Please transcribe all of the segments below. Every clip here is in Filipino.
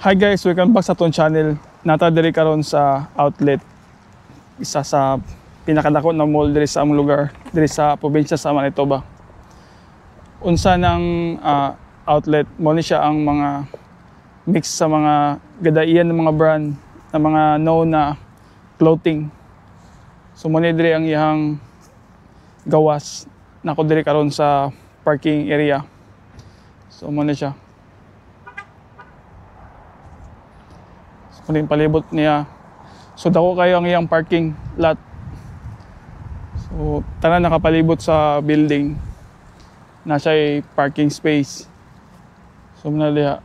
Hi guys, welcome back sa atong channel. Nata diri karon sa outlet. Isa sa pinakadako na mall diri sa among lugar, diri sa probinsya sa Manitoba. Unsa ng outlet, mo ni siya ang mga mix sa mga gadaian ng mga brand na mga known na clothing. So mo ni diri ang iyang gawas. Nako diri karon sa parking area. So mo ni siya. Kunin palibot niya. So dako kayo ang iyang parking lot. So tanan nakapalibot sa building. Nasa parking space. So muna diha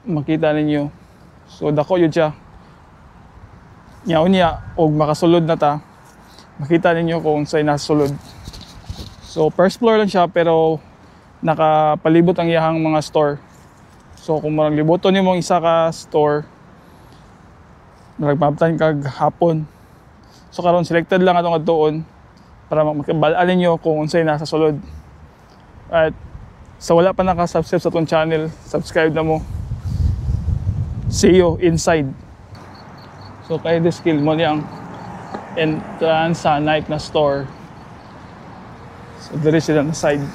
makita ninyo. So dako yun siya. Nyaw niya og makasulod na ta. Makita ninyo kung sa'y nasulod. So first floor lang siya pero nakapalibot ang iyang mga store. So kung marang liboton niyo mong isa ka store, nagpapatan kag hapon. So karon selected lang atong adtuon para makabalaan ninyo kung unsay nasa sulod. At sa wala pa naka-subscribe sa atong channel, subscribe na mo. See you inside. So kay this skill mo niyang entrance sa Nike na store. So diri sila na side.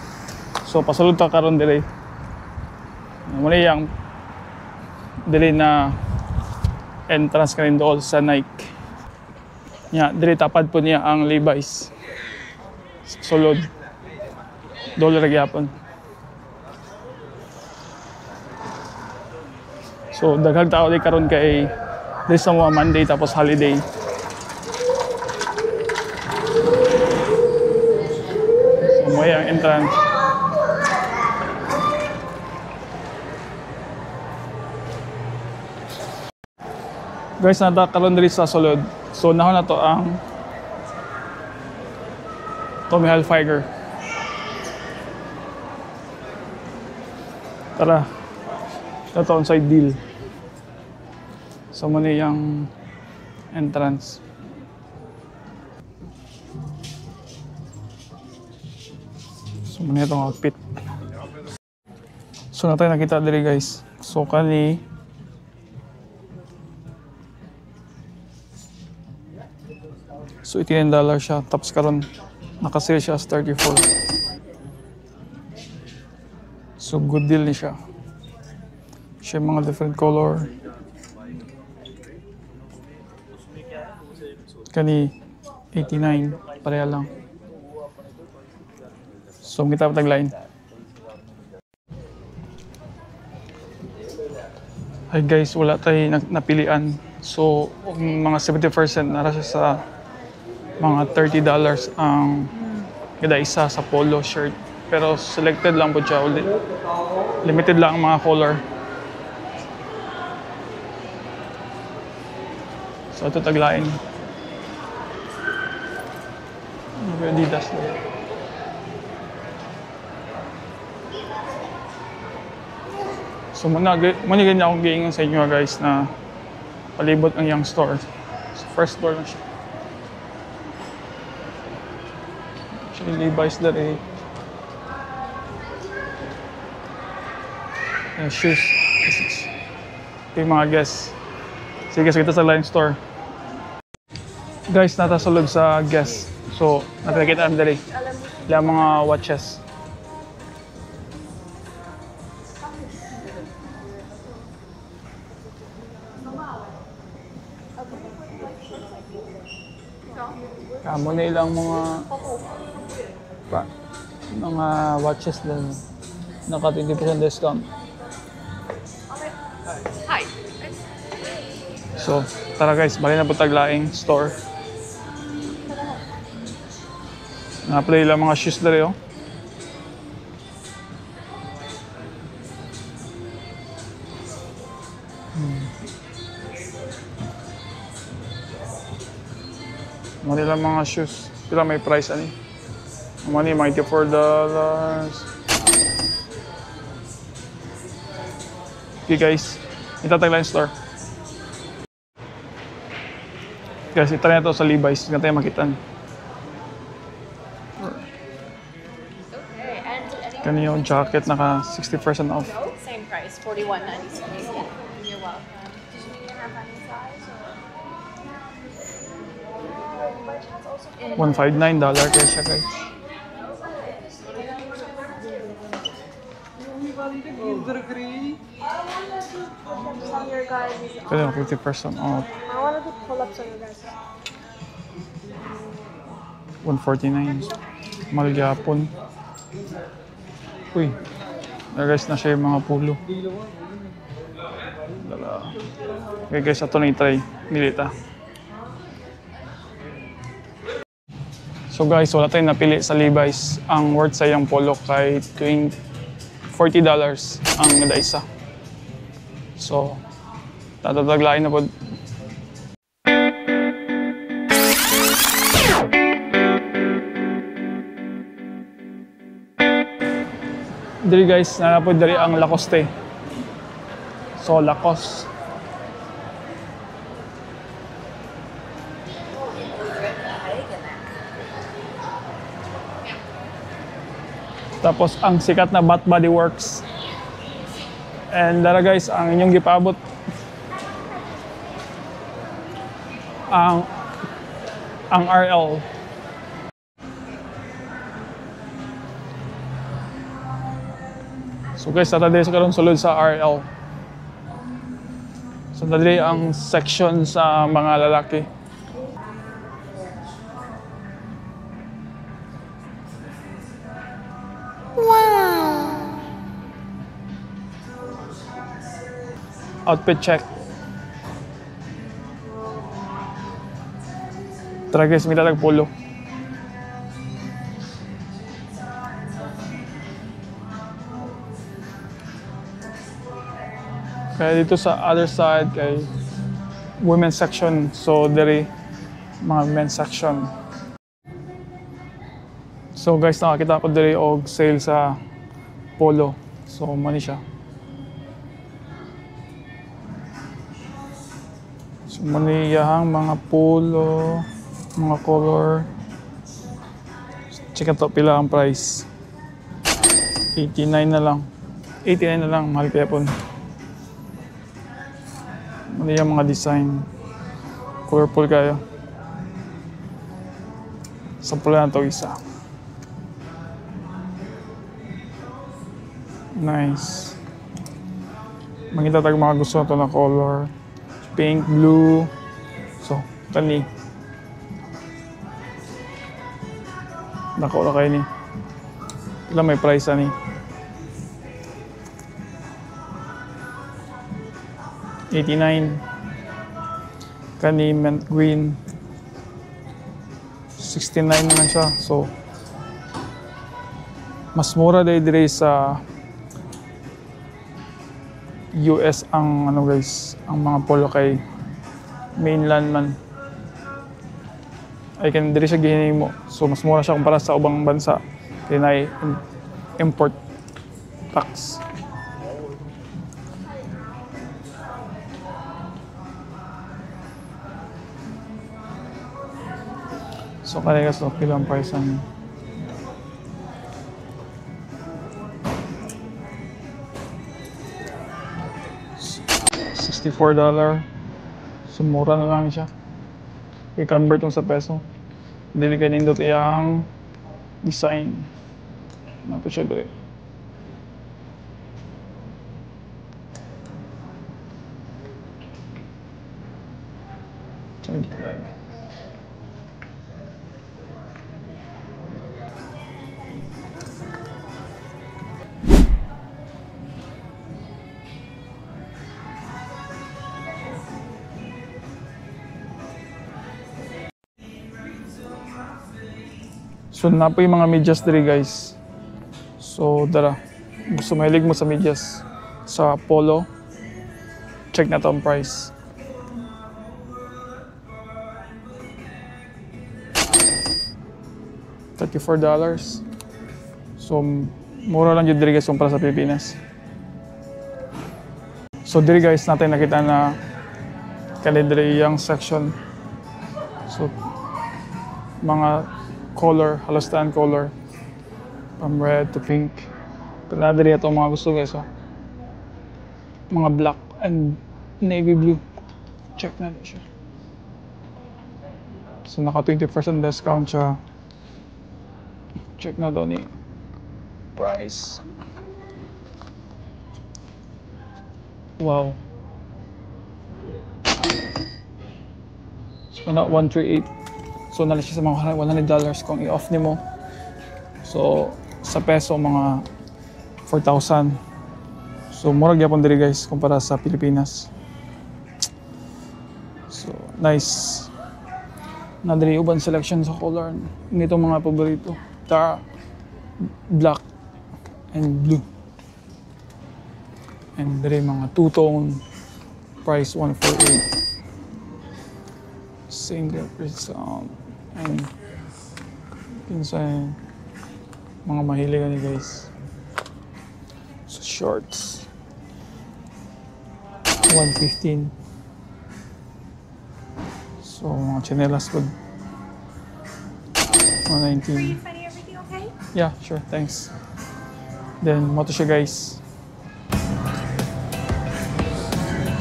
So pasulod ta karon diri. Mo niyang diri na entrance kanin dool sa Nike. Nya diri tapad po niya ang Levi's. Sulod. Dool ra gyapon. So daghang tao di karon kay diri sa mga Monday tapos holiday. So mo ang entrance. Guys, nata karon diri sa sulod. So nahon na to ang Tommy Hilfiger. Tara. Ito on side deal. So muna yung entrance. So muna itong outfit. So natin nakita diri guys. So kani so $18 siya, tapos karon naka-sale siya as 34. So good deal ni siya. Siya mga different color. Kani 89, pareha lang. So kita pa tagline. Hi guys, wala tayo napilian. So mga 70% nara siya sa mga $30 ang kada isa sa polo shirt. Pero selected lang po siya ulit. Limited lang ang mga color. So ito taglain. Adidas na. So muna ganyan akong giingon sa inyo guys na palibot ang yung store. So first floor na siya. Levi's dari shoes. Ito yung mga guests. Sige, so kita sa line store. Guys, natasulog sa guests. So, nakikita ang dari. Yung mga watches. Kamo na ilang mga watches lang. Naka 20% discount. Hi. So, tara guys, bali na po taglaing store. Na-play lang mga shoes dali oh. Mali lang mga shoes. Pila may price ani? Money, $94. Okay guys, ito tagline store. Guys, ito na ito sa Levi's. Hindi tayo makitaan. Okay, and Kani yung jacket naka 60% off. same price, $41.96. welcome. Did you have any size or? By chance also $159 kaya siya guys. some of your guys. Kaya 50% off. I wanted to pull up some of your guys. $149. Mahal gyapon. Uy. Guys, na siya yung mga pulo. Okay guys, ito na i-try. Milita. So guys, wala tayong napili sa Levi's. Ang worth sa yung polo kay $40 ang nada isa. So, tatataglain na po. Diri guys, nanapod diri ang Lacoste. So, Lacoste. Tapos ang sikat na Bath Body Works. And dara guys, ang inyong gipabot ang RL. So guys, tatadali sa karon sulod sa RL. So tatadali ang section sa mga lalaki. Outfit check. Tara guys, may talag polo. Kaya dito sa other side kay women's section. So diri mga men's section. So guys, nakakita ko diri og sale sa polo. So money siya. So maniyahang mga polo, mga color. Check ito, pila ang price. 89 na lang. 89 na lang, mahal kaya po. Maniyang mga design. Colorful kayo. Sample na ito isa. Nice. Makita tayo mga gusto na ito na color. Pink, blue. So, tani. Nako na kayo ni. Ilang may price ani. 89. Kani mint green. 69 naman siya. So, mas mura dahil dire sa US ang ano guys, ang mga polo kay mainland man. Ay kan diri siya gihinimo. So mas mura siya kumpara sa ubang bansa. Kaya na import tax. So kaya guys, pila ang price ang $64. So, mura na lang siya. I-convert mo sa peso. Dili ka nindot iyang design. Nato siya doon. So na po yung mga medyas diri guys. So dara, gusto mahilig mo sa medyas sa polo, check na to ang price. $34. So mura lang yun diri guys para sa Pilipinas. So diri guys natin nakita na kalendary yung section. So mga color, halos taan color. From red to pink. Pero na diri ito mga gusto guys. Oh. Mga black and Navy blue. Check na siya. So naka 20% discount siya. Check na daw ni price. Wow. So na 138. So nalis siya sa mga $100 kung i-off nimo. So sa peso mga 4,000. So murag gyapon diri guys kumpara sa Pilipinas. So nice. Nadiri uban selection sa color. Nito mga paborito. Black and blue. And diri mga two-tone. Price 148. Single prison. And inside mga mahiligan ni guys. So shorts 115. So mga chinelas good 119. Finding everything okay? Yeah, sure, thanks. Then mo to siya guys.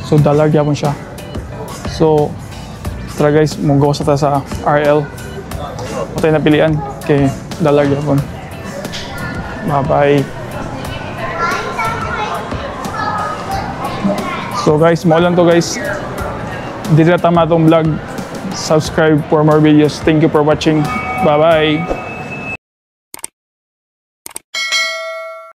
So dollar gyapon siya. So tara guys, munggo sa ta sa RL. Matay na pilian kay dollar gyapon. Bye-bye. So guys, mo lang to guys. Dito na tama tong vlog. Subscribe for more videos. Thank you for watching. Bye-bye.